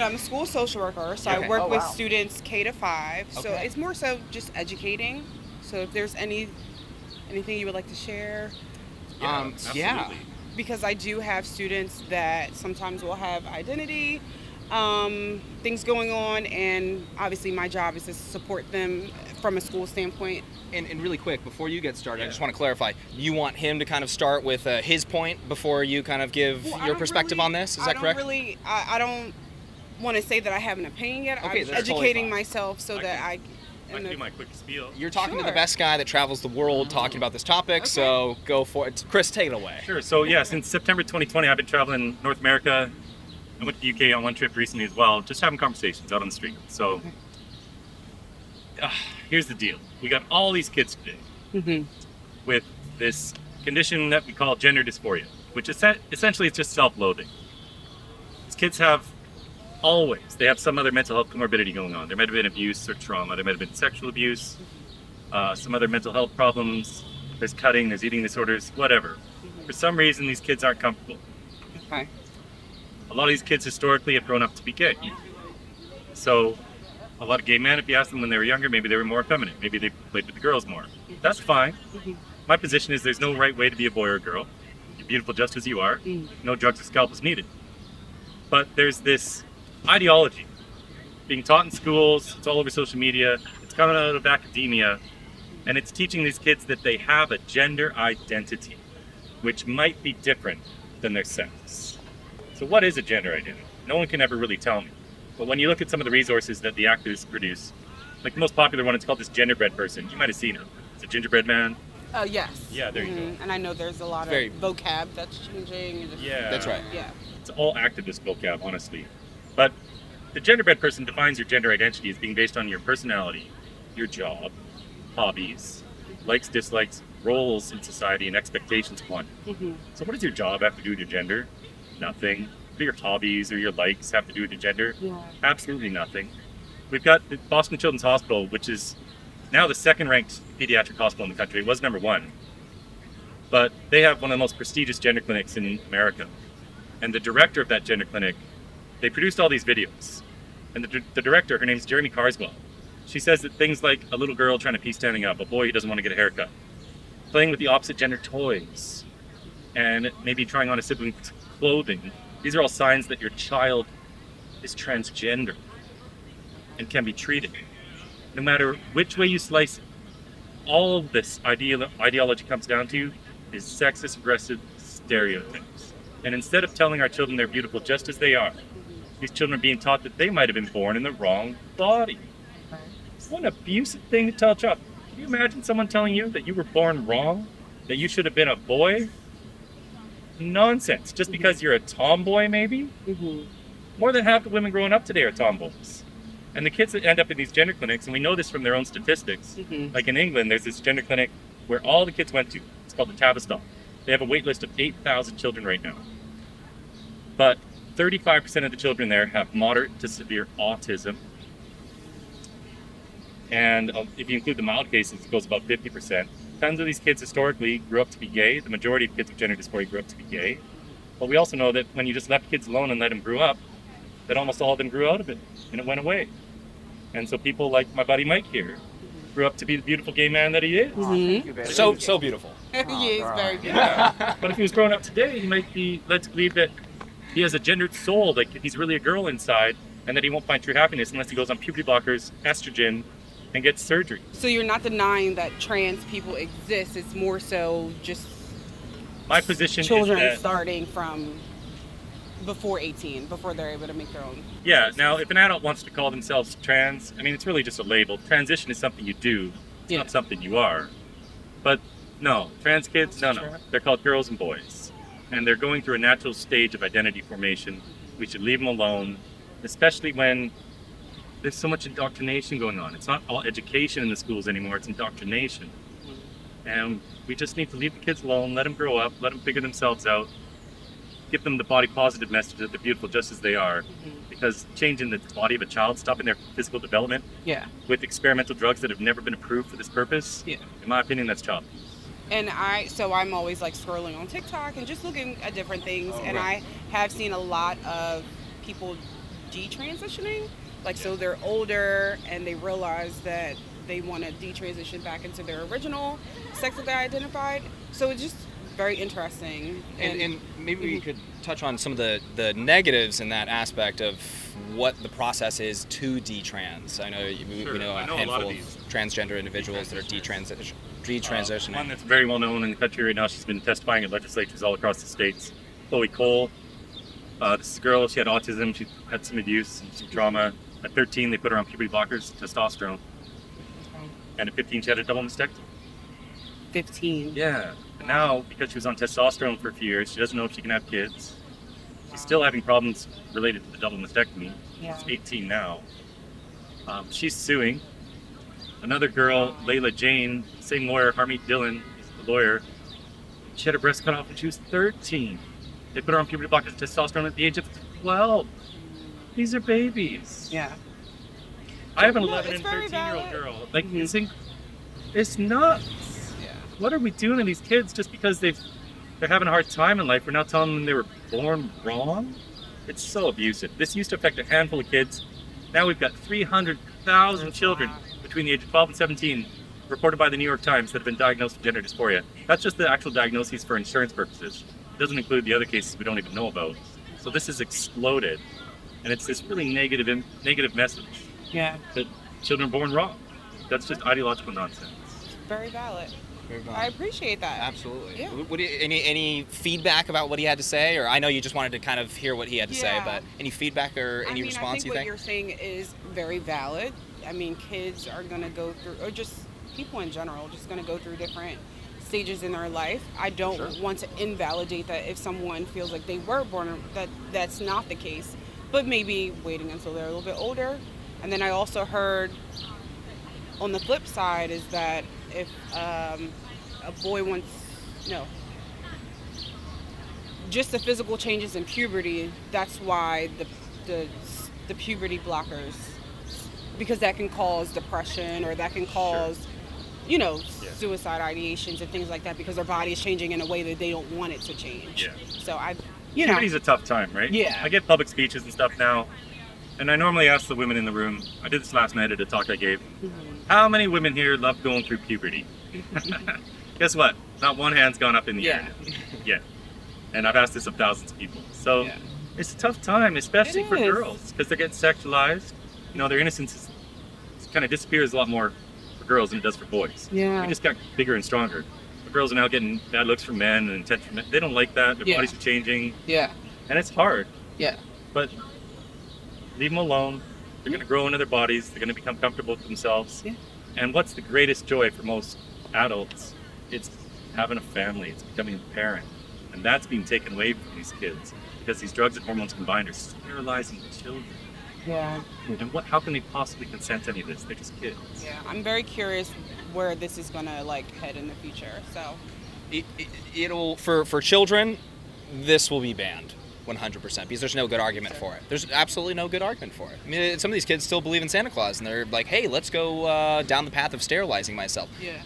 No, I'm a school social worker, so Okay. I work Oh, with wow. students K to 5. So Okay. it's more so just educating. So if there's anything you would like to share, Yeah, Yeah. absolutely. because I do have students that sometimes will have identity things going on, and obviously my job is to support them from a school standpoint. And really quick, before you get started, I Yeah. just want to clarify. You want him to kind of start with his point before you kind of give Well, I your don't perspective really- on this? Is I that don't correct? Really, I don't want to say that I have an opinion yet. Okay, I'm that's totally educating fine. myself so I that can- I I can do my quick spiel. You're talking to the Sure. best guy that travels the world talking about this topic, Okay. so go for it. Chris, take it away. Sure. So yeah, since September 2020, I've been traveling North America. I went to the UK on one trip recently as well, just having conversations out on the street. So here's the deal: we got all these kids today with this condition that we call gender dysphoria, which is essentially it's just self-loathing. These kids they have some other mental health comorbidity going on. There might have been abuse or trauma. There might have been sexual abuse, some other mental health problems. There's cutting, there's eating disorders, whatever. For some reason, these kids aren't comfortable. Okay. A lot of these kids historically have grown up to be gay. So a lot of gay men, if you ask them when they were younger, maybe they were more effeminate. Maybe they played with the girls more. That's fine. My position is there's no right way to be a boy or a girl. You're beautiful just as you are. No drugs or scalpels needed. But there's this ideology being taught in schools, it's all over social media, it's coming out of academia, and it's teaching these kids that they have a gender identity, which might be different than their sex. So what is a gender identity? No one can ever really tell me. But when you look at some of the resources that the actors produce, like the most popular one, it's called this genderbread person. You might have seen it. It's a gingerbread man. Yes. Yeah, there you go. And I know there's a lot Very- of vocab that's changing. And just- Yeah. That's right. Yeah. It's all activist vocab, honestly. But the genderbread person defines your gender identity as being based on your personality, your job, hobbies, likes, dislikes, roles in society, and expectations upon you. So what does your job have to do with your gender? Nothing. What do your hobbies or your likes have to do with your gender? Yeah. Absolutely nothing. We've got the Boston Children's Hospital, which is now the second ranked pediatric hospital in the country. It was number one. But they have one of the most prestigious gender clinics in America. And the director of that gender clinic, they produced all these videos. And the director, her name's Jeremy Carswell. She says that things like a little girl trying to pee standing up, a boy who doesn't want to get a haircut, playing with the opposite gender toys, and maybe trying on a sibling's clothing, these are all signs that your child is transgender and can be treated. No matter which way you slice it, all of this ideology comes down to is sexist, aggressive stereotypes. And instead of telling our children they're beautiful just as they are, these children are being taught that they might have been born in the wrong body. What an abusive thing to tell a child. Can you imagine someone telling you that you were born wrong? That you should have been a boy? Nonsense. Just because you're a tomboy, maybe? More than half the women growing up today are tomboys. And the kids that end up in these gender clinics, and we know this from their own statistics, like in England, there's this gender clinic where all the kids went to. It's called the Tavistock. They have a wait list of 8,000 children right now. But 35% of the children there have moderate to severe autism. And if you include the mild cases, it goes about 50%. Tons of these kids historically grew up to be gay. The majority of kids with gender dysphoria grew up to be gay. But we also know that when you just left kids alone and let them grow up, that almost all of them grew out of it, and it went away. And so people like my buddy Mike here grew up to be the beautiful gay man that he is. Thank you, baby. So beautiful. He is God. very good. But if he was growing up today, he might be led to believe that he has a gendered soul, like he's really a girl inside, and that he won't find true happiness unless he goes on puberty blockers, estrogen, and gets surgery. So you're not denying that trans people exist. It's more so just My position children is that, starting from before 18, before they're able to make their own. yeah, now if an adult wants to call themselves trans, I mean, it's really just a label. Transition is something you do, it's Yeah. not something you are. But no, trans kids, no. They're called girls and boys. And they're going through a natural stage of identity formation. We should leave them alone, especially when there's so much indoctrination going on. It's not all education in the schools anymore, it's indoctrination. And we just need to leave the kids alone, let them grow up, let them figure themselves out, give them the body positive message that they're beautiful just as they are. Because changing the body of a child, stopping their physical development Yeah. with experimental drugs that have never been approved for this purpose, Yeah. in my opinion, that's child. And I'm always like scrolling on TikTok and just looking at different things. And I have seen a lot of people detransitioning. Like, so they're older and they realize that they want to detransition back into their original sex that they identified. So it's just very interesting. And maybe we could touch on some of the negatives in that aspect of what the process is to detrans. I know we know a handful of transgender individuals that are detransitioning. One that's very well known in the country right now, she's been testifying at legislatures all across the states. Chloe Cole. This girl, she had autism, she had some abuse and some trauma. At 13, they put her on puberty blockers, testosterone. And at 15, she had a double mastectomy. 15. Yeah. And now, because she was on testosterone for a few years, she doesn't know if she can have kids. She's still having problems related to the double mastectomy. Yeah. She's 18 now. She's suing. Another girl, Layla Jane, same lawyer, Harmeet Dillon, is the lawyer. She had her breast cut off when she was 13. They put her on puberty blockers, testosterone at the age of 12. These are babies. Yeah. I have an 11 and 13-year-old girl. Like, it's nuts. Yeah. What are we doing to these kids just because they're having a hard time in life? We're now telling them they were born wrong? It's so abusive. This used to affect a handful of kids. Now we've got 300,000 children between the age of 12 and 17 reported by the New York Times that have been diagnosed with gender dysphoria. That's just the actual diagnoses for insurance purposes. It doesn't include the other cases we don't even know about. So this has exploded. And it's this really negative message Yeah. that children are born wrong. That's just ideological nonsense. Very valid. Very valid. I appreciate that. Absolutely. Yeah. What do you, any feedback about what he had to say? Or I know you just wanted to kind of hear what he had to say, Yeah. but any feedback or any response I think you what think? you're saying is very valid. I mean, kids are going to go through, or just people in general, just going to go through different stages in their life. I don't want to invalidate that if someone feels like they were born, that's not the case. But maybe waiting until they're a little bit older. And then I also heard on the flip side is that if a boy wants, just the physical changes in puberty, that's why the puberty blockers, because that can cause depression or that can cause, suicide ideations and things like that because their body is changing in a way that they don't want it to change. Yeah. So Puberty's a tough time, right? Yeah. I give public speeches and stuff now, and I normally ask the women in the room, I did this last night at a talk I gave, how many women here love going through puberty? Guess what? Not one hand's gone up in the air yet. And I've asked this of thousands of people. So it's a tough time, especially for girls, because they're getting sexualized. Their innocence kind of disappears a lot more for girls than it does for boys. Yeah. They just got bigger and stronger. Girls are now getting bad looks from men and attention from men. They don't like that. Their bodies are changing. Yeah. And it's hard. Yeah. But leave them alone. They're going to grow into their bodies. They're going to become comfortable with themselves. Yeah. And what's the greatest joy for most adults? It's having a family. It's becoming a parent. And that's being taken away from these kids because these drugs and hormones combined are sterilizing children. Yeah. And how can they possibly consent to any of this? They're just kids. Yeah. I'm very curious where this is gonna head in the future. So It'll for children, this will be banned 100% because there's no good argument for it. There's absolutely no good argument for it. I mean, some of these kids still believe in Santa Claus and they're like, hey, let's go down the path of sterilizing myself. Yeah.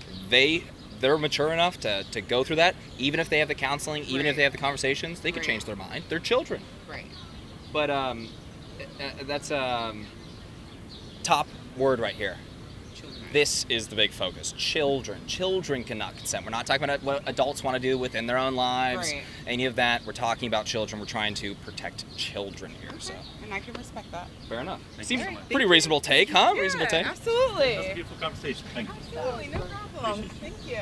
They're mature enough to go through that. Even if they have the counseling, even if they have the conversations, they could change their mind. They're children. Right. But that's top word right here. This is the big focus. Children cannot consent. We're not talking about what adults want to do within their own lives, any of that. We're talking about children. We're trying to protect children here. Okay. So, and I can respect that. fair enough. Thank Seems you so much. pretty reasonable take, huh? Yeah, Reasonable take. Absolutely. That was a beautiful conversation. Thank you. Absolutely, no problem. Thank you.